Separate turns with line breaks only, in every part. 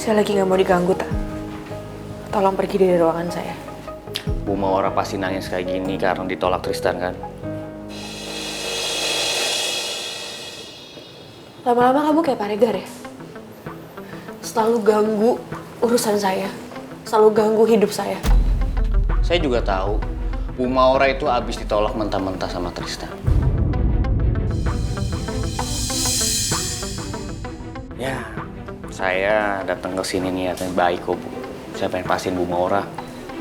Saya lagi nggak mau diganggu, tak. Tolong pergi dari ruangan saya.
Bu Maura pasti nangis kayak gini karena ditolak Tristan kan?
Lama-lama kamu kayak Pak Regar ya? Selalu ganggu urusan saya. Selalu ganggu hidup saya.
Saya juga tahu Bu Maura itu abis ditolak mentah-mentah sama Tristan. Ya, saya datang ke sini niatnya baik kok, Bu. Saya pengen pastiin Bu Maura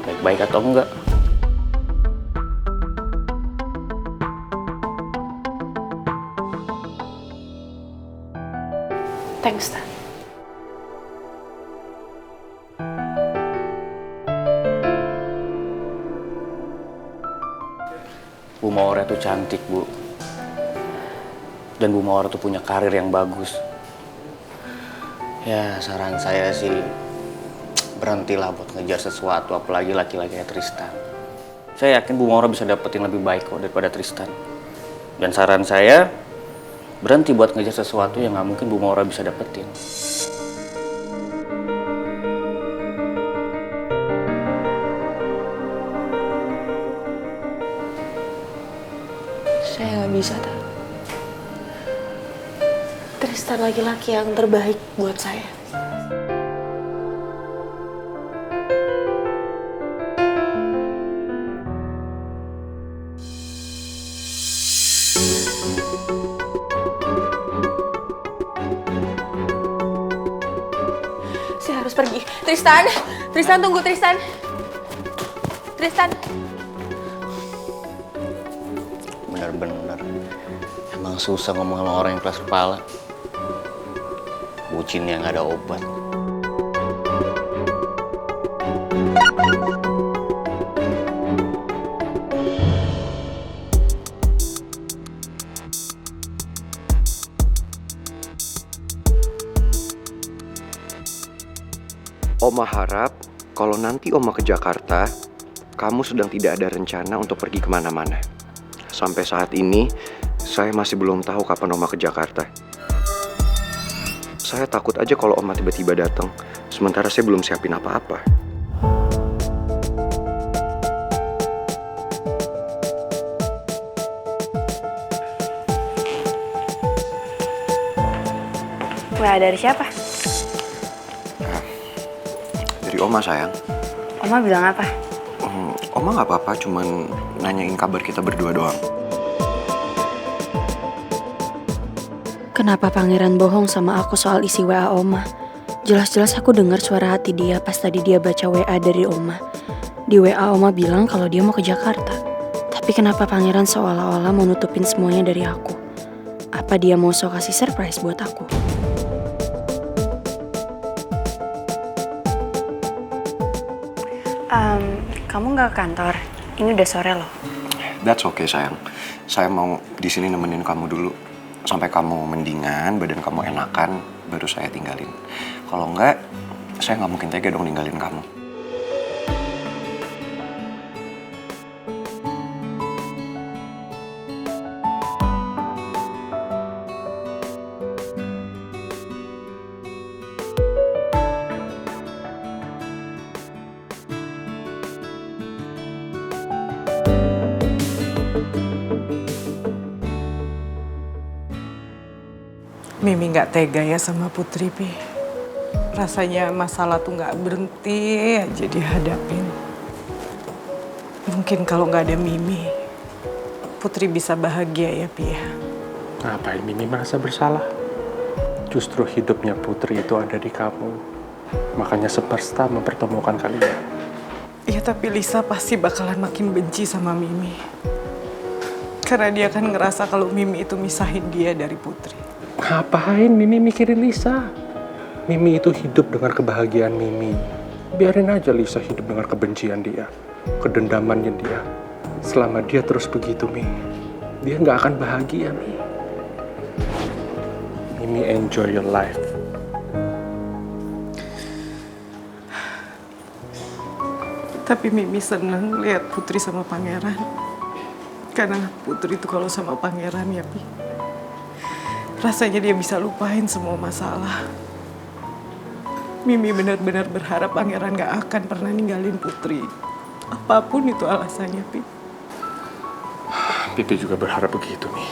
baik-baik atau enggak.
Thanks, tak.
Bu Maura itu cantik, Bu. Dan Bu Maura tuh punya karir yang bagus. Ya, saran saya sih berhentilah buat ngejar sesuatu, apalagi laki-lakinya Tristan. Saya yakin Bu Maura bisa dapetin lebih baik kok daripada Tristan. Dan saran saya, berhenti buat ngejar sesuatu yang nggak mungkin Bu Maura bisa dapetin.
Saya nggak bisa, tak. Tristan laki-laki yang terbaik buat saya. Saya harus pergi. Tristan! Tristan, tunggu, Tristan! Tristan!
Bener-bener. Emang susah ngomong sama orang yang keras kepala. Bucin yang gak ada obat.
Oma harap kalau nanti Oma ke Jakarta, kamu sedang tidak ada rencana untuk pergi kemana-mana. Sampai saat ini, saya masih belum tahu kapan Oma ke Jakarta. Saya takut aja kalau Oma tiba-tiba datang, sementara saya belum siapin apa-apa.
WA dari siapa?
Dari Oma, sayang.
Oma bilang apa?
Oma nggak apa-apa, cuman nanyain kabar kita berdua doang.
Kenapa Pangeran bohong sama aku soal isi WA Oma? Jelas-jelas aku dengar suara hati dia pas tadi dia baca WA dari Oma. Di WA Oma bilang kalau dia mau ke Jakarta. Tapi kenapa Pangeran seolah-olah mau nutupin semuanya dari aku? Apa dia mau sok kasih surprise buat aku?
Kamu nggak ke kantor? Ini udah sore loh.
That's okay, sayang. Saya mau di sini nemenin kamu dulu. Sampai kamu mendingan, badan kamu enakan, baru saya tinggalin. Kalau enggak, saya nggak mungkin tega dong ninggalin kamu.
Mimi nggak tega ya sama Putri, Pi. Rasanya masalah tuh nggak berhenti aja dihadapin. Mungkin kalau nggak ada Mimi, Putri bisa bahagia ya, Pi.
Ngapain Mimi merasa bersalah? Justru hidupnya Putri itu ada di kamu. Makanya semesta mempertemukan kalian.
Ya tapi Lisa pasti bakalan makin benci sama Mimi. Karena dia kan ngerasa kalau Mimi itu misahin dia dari Putri.
Ngapain Mimi mikirin Lisa? Mimi itu hidup dengan kebahagiaan Mimi. Biarin aja Lisa hidup dengan kebencian dia, kedendamannya dia. Selama dia terus begitu, Mi, dia nggak akan bahagia, Mi. Mimi enjoy your life.
Tapi Mimi seneng lihat Putri sama Pangeran. Karena Putri itu kalau sama Pangeran ya, Pi, rasanya dia bisa lupain semua masalah. Mimi benar-benar berharap pangeran gak akan pernah ninggalin Putri. Apapun itu alasannya, Pi.
Pipi juga berharap begitu nih.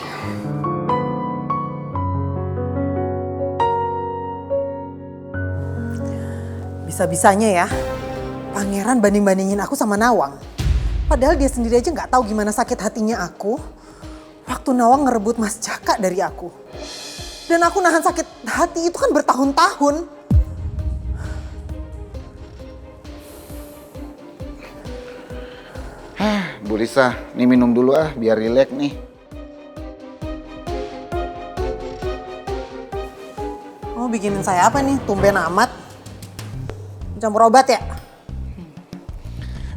Bisa-bisanya ya, pangeran banding-bandingin aku sama Nawang. Padahal dia sendiri aja nggak tahu gimana sakit hatinya aku waktu Nawang ngerebut Mas Jaka dari aku. Dan aku nahan sakit hati itu kan bertahun-tahun.
Bu Lisa, nih minum dulu biar rileks nih.
Oh, bikinin saya apa nih? Tumben amat. Campur obat ya?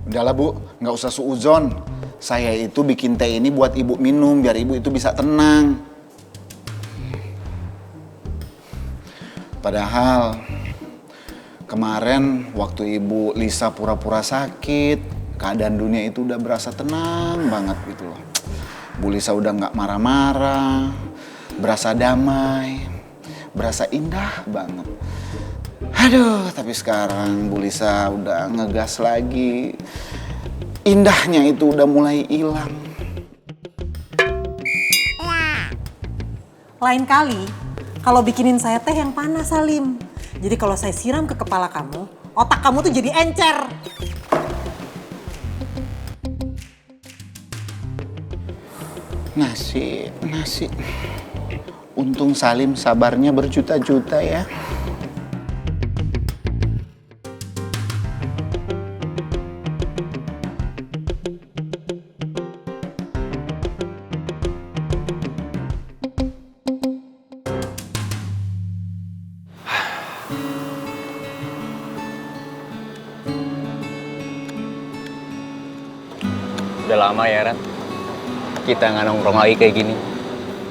Udahlah Bu, nggak usah suuzon. Saya itu bikin teh ini buat Ibu minum, biar Ibu itu bisa tenang. Padahal kemarin waktu Ibu Lisa pura-pura sakit, keadaan dunia itu udah berasa tenang banget gitu loh. Bu Lisa udah nggak marah-marah, berasa damai, berasa indah banget. Aduh, tapi sekarang Bu Lisa udah ngegas lagi. Indahnya itu udah mulai hilang.
Lain kali, kalau bikinin saya teh yang panas, Salim. Jadi kalau saya siram ke kepala kamu, otak kamu tuh jadi encer.
Nasi. Untung Salim sabarnya berjuta-juta ya.
Udah lama ya, Ran. Kita nggak nongkrong lagi kayak gini.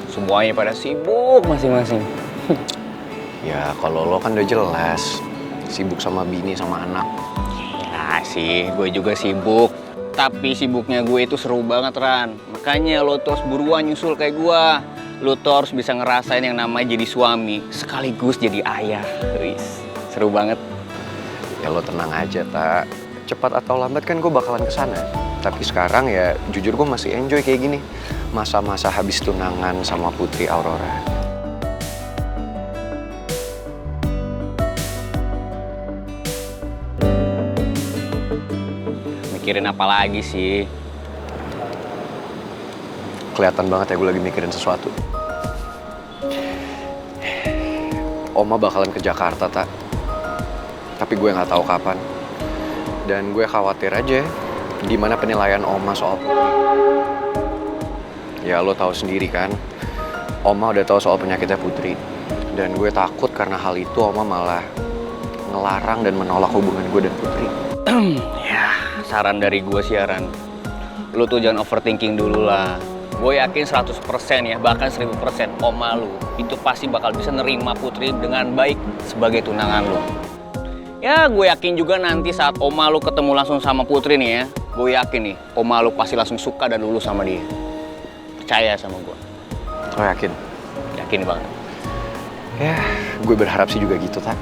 Semuanya pada sibuk masing-masing.
Ya kalau lo kan udah jelas sibuk sama bini sama anak.
Ya sih, gue juga sibuk. Tapi sibuknya gue itu seru banget, Ran. Makanya lo tuh harus buruan nyusul kayak gue. Lo tuh harus bisa ngerasain yang namanya jadi suami, sekaligus jadi ayah. Wis, seru banget.
Ya lo tenang aja, Tak. Cepat atau lambat kan gue bakalan kesana. Tapi sekarang ya jujur gue masih enjoy kayak gini. Masa-masa habis tunangan sama Putri Aurora.
Mikirin apa lagi sih?
Kelihatan banget ya gue lagi mikirin sesuatu. Oma bakalan ke Jakarta, Tak. Tapi gue nggak tahu kapan. Dan gue khawatir aja gimana penilaian Oma soal Putri. Ya lo tahu sendiri kan, Oma udah tahu soal penyakitnya Putri. Dan gue takut karena hal itu Oma malah ngelarang dan menolak hubungan gue dan Putri.
Ya, saran dari gue sih, Ran. Lu tuh jangan overthinking dulu lah. Gue yakin 100% ya, bahkan 1000% Oma lu itu pasti bakal bisa nerima Putri dengan baik sebagai tunangan lu. Ya, gue yakin juga nanti saat Oma lu ketemu langsung sama Putri nih ya, gue yakin nih, Oma lu pasti langsung suka dan lulus sama dia. Percaya sama gue.
Lo yakin?
Yakin banget.
Ya, gue berharap sih juga gitu, Tak.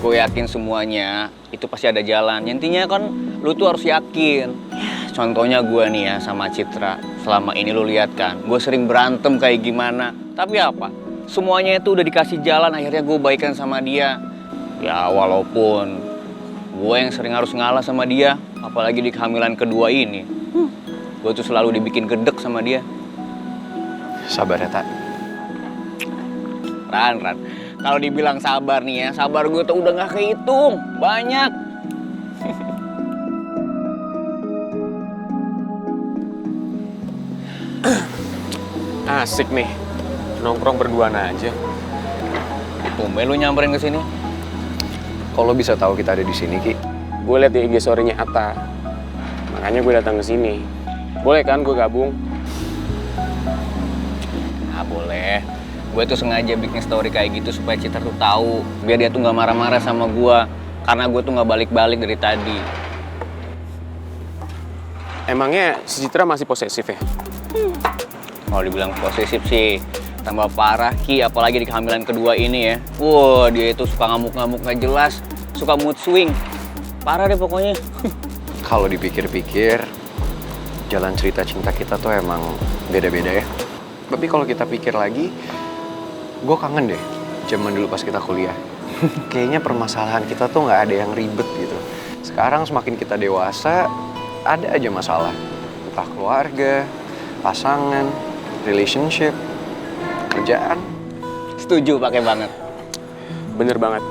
Gue yakin semuanya itu pasti ada jalan. Intinya kan lu tuh harus yakin. Contohnya gue nih ya sama Citra. Selama ini lu lihat kan, gue sering berantem kayak gimana. Tapi apa? Semuanya itu udah dikasih jalan, akhirnya gue baikan sama dia. Ya walaupun gue yang sering harus ngalah sama dia, apalagi di kehamilan kedua ini. Gue tuh selalu dibikin gedek sama dia.
Sabar ya, Tak.
Ran. Kalau dibilang sabar nih ya, sabar gue tuh udah gak kehitung. Banyak.
Asik nih, nongkrong berduaan aja.
Tumben lu nyamperin ke sini.
Kalau bisa tahu kita ada di sini, Ki?
Gue liat di IG story-nya Atta, makanya gue datang ke sini. Boleh kan gue gabung?
Nah, boleh. Gue tuh sengaja bikin story kayak gitu supaya Citra tuh tahu, biar dia tuh nggak marah-marah sama gue, karena gue tuh nggak balik-balik dari tadi.
Emangnya si Citra masih posesif ya?
Kalau dibilang posesif sih, tambah parah Ki, apalagi di kehamilan kedua ini ya. Wah, dia itu suka ngamuk-ngamuk gak jelas, suka mood swing. Parah deh pokoknya.
Kalau dipikir-pikir, jalan cerita cinta kita tuh emang beda-beda ya. Tapi kalau kita pikir lagi, gue kangen deh zaman dulu pas kita kuliah. Kayaknya permasalahan kita tuh nggak ada yang ribet gitu. Sekarang semakin kita dewasa, ada aja masalah. Entah keluarga, pasangan, relationship, kerjaan.
Setuju, pakai banget.
Bener banget.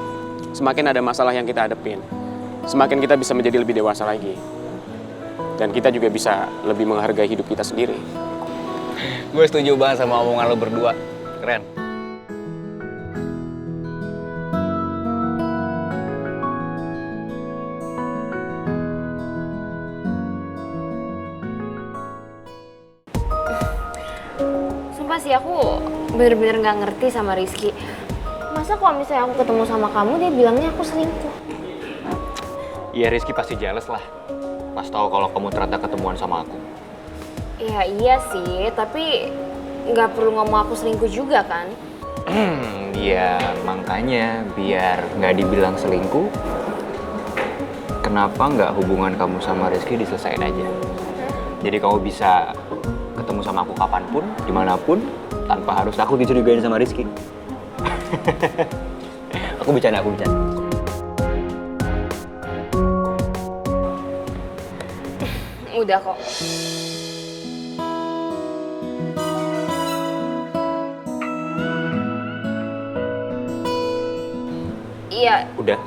Semakin ada masalah yang kita hadepin, semakin kita bisa menjadi lebih dewasa lagi. Dan kita juga bisa lebih menghargai hidup kita sendiri.
Gue setuju banget sama omongan lo berdua. Keren.
Sumpah sih aku bener-bener gak ngerti sama Rizky. Masa kalau misalnya aku ketemu sama kamu dia bilangnya aku selingkuh?
Iya, Rizky pasti jealous lah. Pas tahu kalau kamu ternyata ketemuan sama aku.
Ya iya sih, tapi nggak perlu ngomong aku selingkuh juga kan?
Iya, makanya biar nggak dibilang selingkuh, kenapa nggak hubungan kamu sama Rizky diselesain aja? Jadi kamu bisa ketemu sama aku kapanpun, dimanapun, tanpa harus takut dicurigain sama Rizky. Aku bercanda.
Udah kok. Iya.
Udah.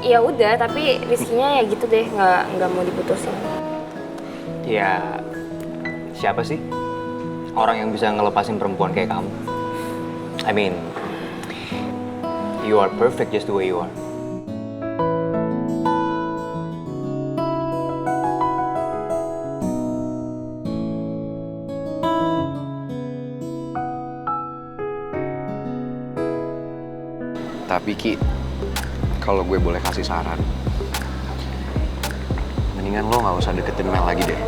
Iya udah, tapi Rizky-nya ya gitu deh, nggak mau diputusin.
Ya, siapa sih orang yang bisa ngelepasin perempuan kayak kamu? I mean, you are perfect just the way you are.
Tapi Ki, kalau gue boleh kasih saran, mendingan lo nggak usah deketin Mel lagi deh.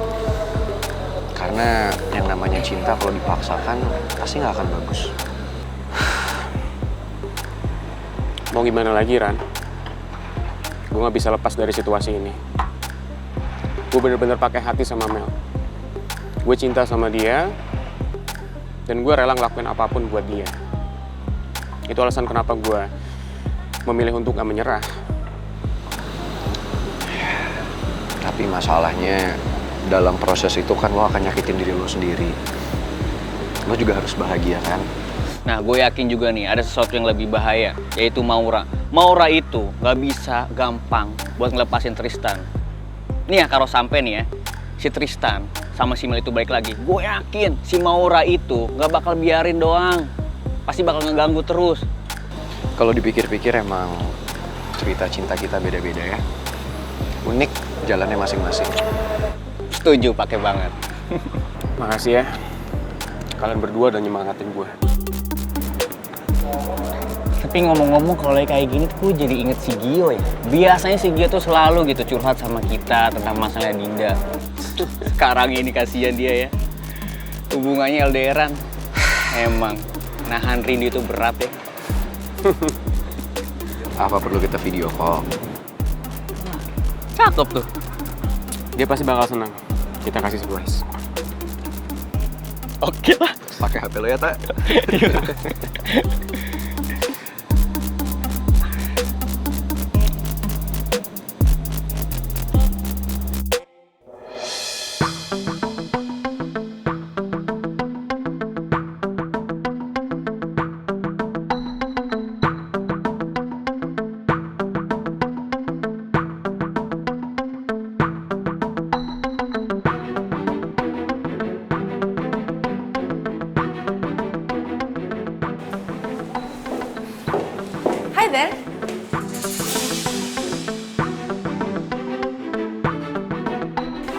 Karena yang namanya cinta kalau dipaksakan pasti nggak akan bagus.
Mau gimana lagi, Ran? Gue nggak bisa lepas dari situasi ini. Gue bener-bener pakai hati sama Mel. Gue cinta sama dia, dan gue rela ngelakuin apapun buat dia. Itu alasan kenapa gue memilih untuk gak menyerah.
Tapi masalahnya dalam proses itu kan lo akan nyakitin diri lo sendiri. Lo juga harus bahagia kan?
Nah, gue yakin juga nih ada sesuatu yang lebih bahaya, yaitu Maura. Maura itu gak bisa gampang buat ngelepasin Tristan. Nih ya, kalau sampai nih ya, si Tristan sama si Mel itu balik lagi, gue yakin si Maura itu gak bakal biarin doang. Pasti bakal ngeganggu terus.
Kalau dipikir-pikir emang cerita cinta kita beda-beda ya. Unik jalannya masing-masing.
Setuju, pakai banget.
Makasih ya. Kalian berdua udah nyemangatin gue.
Tapi ngomong-ngomong kalau kayak gini tuh gue jadi inget si Gio ya. Biasanya si Gio tuh selalu gitu curhat sama kita tentang masalah Dinda. Sekarang ini kasihan dia ya. Hubungannya LDRan. Emang nahan rindu itu berat ya.
Apa perlu kita video call?
Cakep tuh.
Dia pasti bakal senang. Kita kasih surprise.
Oke lah.
Pakai HP lo ya, Tak?
Hi there.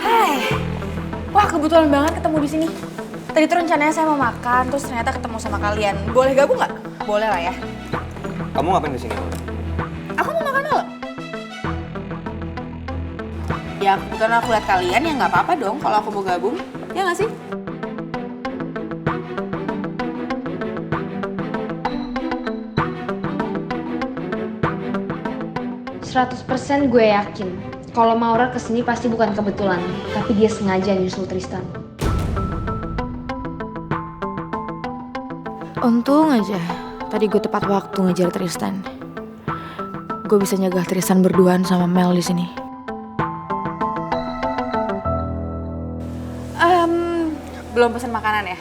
Hai. Wah, kebetulan banget ketemu di sini. Tadi tuh rencananya saya mau makan, terus ternyata ketemu sama kalian. Boleh gabung nggak? Boleh lah ya.
Kamu ngapain di sini?
Aku mau makan dulu. Ya, kebetulan aku lihat kalian, ya nggak apa-apa dong kalau aku mau gabung. Ya nggak sih?
100% gue yakin kalau Maura kesini pasti bukan kebetulan, tapi dia sengaja nyusul Tristan.
Untung aja tadi gue tepat waktu ngejar Tristan. Gue bisa nyegah Tristan berduaan sama Mel di sini. Belum pesan makanan ya?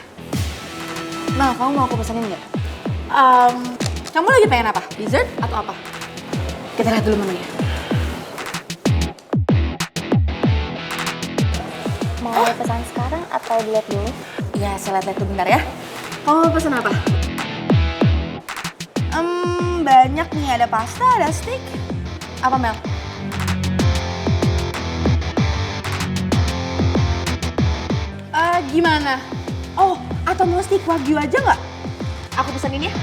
Mel, kamu mau aku pesenin nggak? Kamu lagi pengen apa? Dessert atau apa? Kita lihat dulu menunya.
Mau pesan sekarang atau dilihat dulu?
Ya, saya lihat dulu bentar ya. Kamu mau pesan apa? Banyak nih, ada pasta, ada steak. Apa, Mel? Gimana? Oh, atau mau steak wagyu aja nggak? Aku pesenin ya.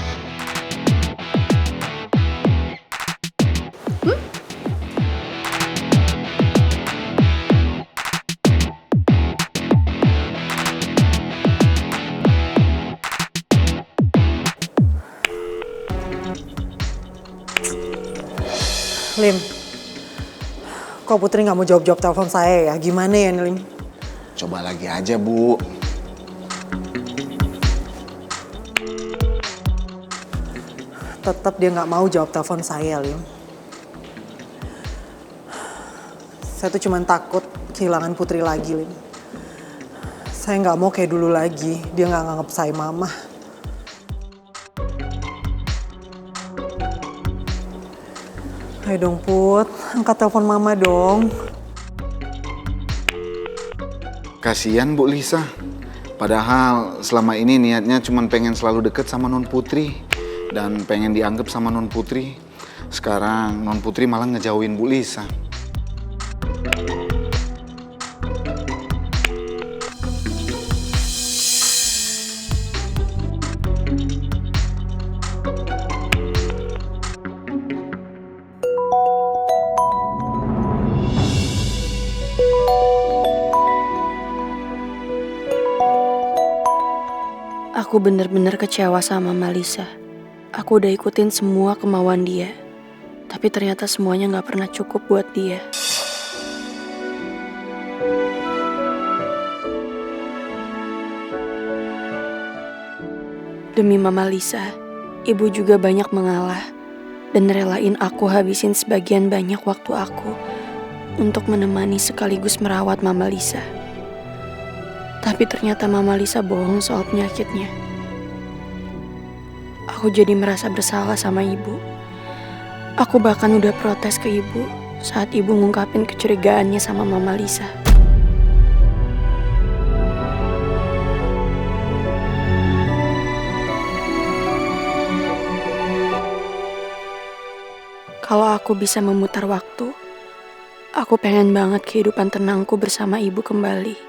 Lim, kok Putri nggak mau jawab-jawab telepon saya ya? Gimana ya, Lim?
Coba lagi aja, Bu.
Tetap dia nggak mau jawab telepon saya, Lim. Saya tuh cuman takut kehilangan Putri lagi, Lim. Saya nggak mau kayak dulu lagi, dia nggak nganggap saya mama. Ayo dong Put, angkat telepon mama dong.
Kasian Bu Lisa. Padahal selama ini niatnya cuma pengen selalu deket sama Non Putri. Dan pengen dianggap sama Non Putri. Sekarang Non Putri malah ngejauhin Bu Lisa.
Aku bener-bener kecewa sama Malisa. Aku udah ikutin semua kemauan dia. Tapi ternyata semuanya gak pernah cukup buat dia. Demi Mama Lisa, ibu juga banyak mengalah. Dan relain aku habisin sebagian banyak waktu aku untuk menemani sekaligus merawat Mama Lisa. Tapi ternyata Mama Lisa bohong soal penyakitnya. Aku jadi merasa bersalah sama ibu. Aku bahkan udah protes ke ibu saat ibu ngungkapin kecurigaannya sama Mama Lisa. Kalau aku bisa memutar waktu, aku pengen banget kehidupan tenangku bersama ibu kembali.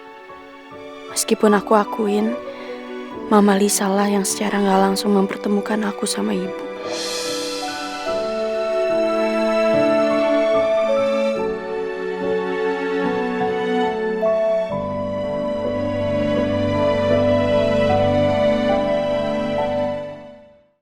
Meskipun aku akuin, Mama Lisa lah yang secara gak langsung mempertemukan aku sama ibu.